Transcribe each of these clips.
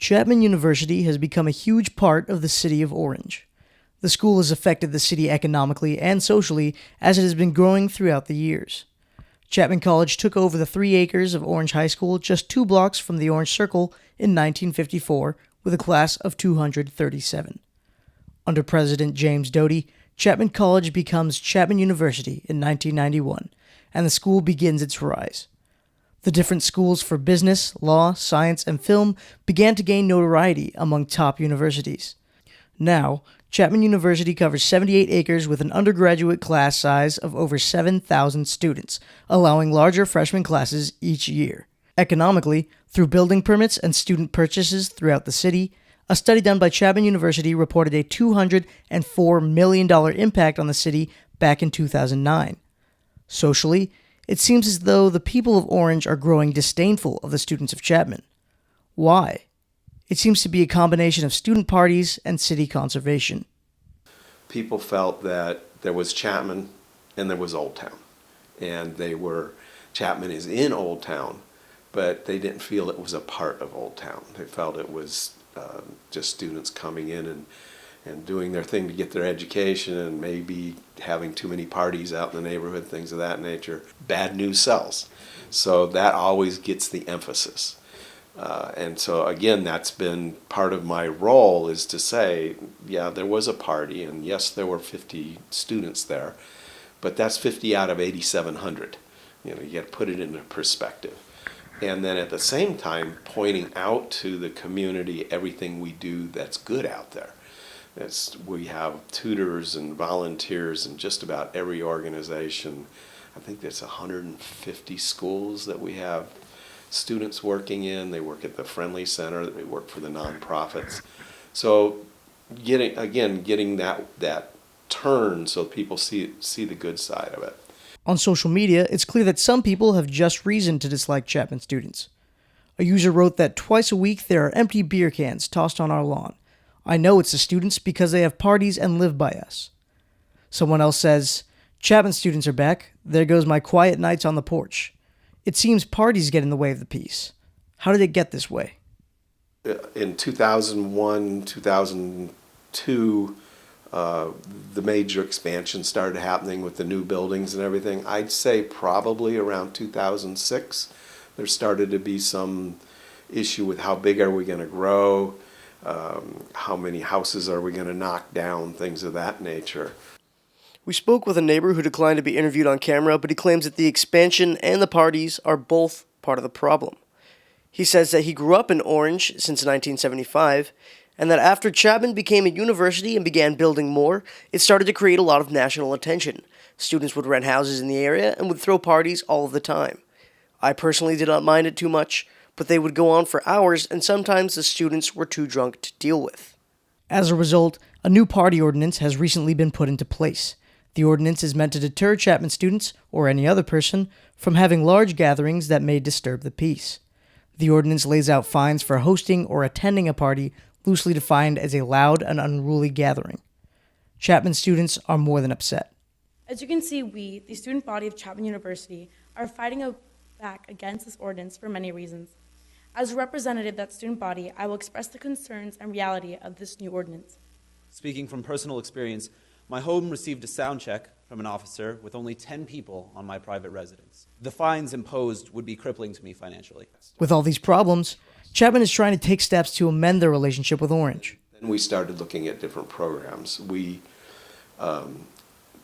Chapman University has become a huge part of the city of Orange. The school has affected the city economically and socially as it has been growing throughout the years. Chapman College took over the 3 acres of Orange High School just 2 blocks from the Orange Circle in 1954 with a class of 237. Under President James Doty, Chapman College becomes Chapman University in 1991, and the school begins its rise. The different schools for business, law, science, and film began to gain notoriety among top universities. Now, Chapman University covers 78 acres with an undergraduate class size of over 7,000 students, allowing larger freshman classes each year. Economically, through building permits and student purchases throughout the city, a study done by Chapman University reported a $204 million impact on the city back in 2009. Socially, it seems as though the people of Orange are growing disdainful of the students of Chapman. Why? It seems to be a combination of student parties and city conservation. People felt that there was Chapman and there was Old Town. And Chapman is in Old Town, but they didn't feel it was a part of Old Town. They felt it was just students coming in and doing their thing to get their education and maybe having too many parties out in the neighborhood, things of that nature. Bad news sells. So that always gets the emphasis. And so again, that's been part of my role, is to say, yeah, there was a party, and yes, there were 50 students there, but that's 50 out of 8,700. You got to put it into perspective. And then at the same time, pointing out to the community everything we do that's good out there. We have tutors and volunteers in just about every organization. I think there's 150 schools that we have students working in. They work at the Friendly Center. They work for the nonprofits. So getting that turn so people see the good side of it. On social media, it's clear that some people have just reason to dislike Chapman students. A user wrote that twice a week there are empty beer cans tossed on our lawn. I know it's the students because they have parties and live by us. Someone else says, Chapman students are back. There goes my quiet nights on the porch. It seems parties get in the way of the peace. How did it get this way? In 2001, 2002, the major expansion started happening with the new buildings and everything. I'd say probably around 2006, there started to be some issue with how big are we going to grow, how many houses are we going to knock down, things of that nature. We spoke with a neighbor who declined to be interviewed on camera, but he claims that the expansion and the parties are both part of the problem. He says that he grew up in Orange since 1975, and that after Chapman became a university and began building more, it started to create a lot of national attention. Students would rent houses in the area and would throw parties all of the time. I personally did not mind it too much, but they would go on for hours, and sometimes the students were too drunk to deal with. As a result, a new party ordinance has recently been put into place. The ordinance is meant to deter Chapman students, or any other person, from having large gatherings that may disturb the peace. The ordinance lays out fines for hosting or attending a party, loosely defined as a loud and unruly gathering. Chapman students are more than upset. As you can see, we, the student body of Chapman University, are fighting back against this ordinance for many reasons. As a representative of that student body, I will express the concerns and reality of this new ordinance. Speaking from personal experience, my home received a sound check from an officer with only 10 people on my private residence. The fines imposed would be crippling to me financially. With all these problems, Chapman is trying to take steps to amend their relationship with Orange. Then we started looking at different programs.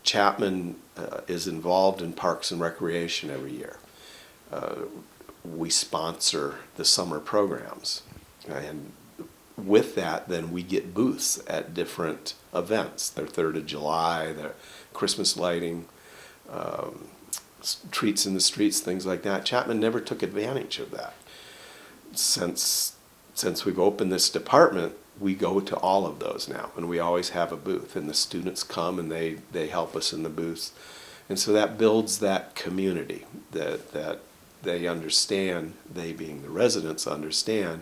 Chapman is involved in Parks and Recreation every year. We sponsor the summer programs, and with that, then we get booths at different events. Their 3rd of July, their Christmas lighting, treats in the streets, things like that. Chapman never took advantage of that. Since we've opened this department, we go to all of those now, and we always have a booth, and the students come and they help us in the booths. And so that builds that community that they understand, they being the residents understand,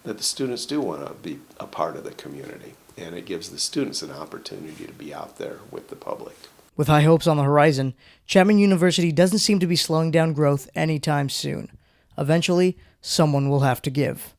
that the students do want to be a part of the community, and it gives the students an opportunity to be out there with the public. With high hopes on the horizon, Chapman University doesn't seem to be slowing down growth anytime soon. Eventually, someone will have to give.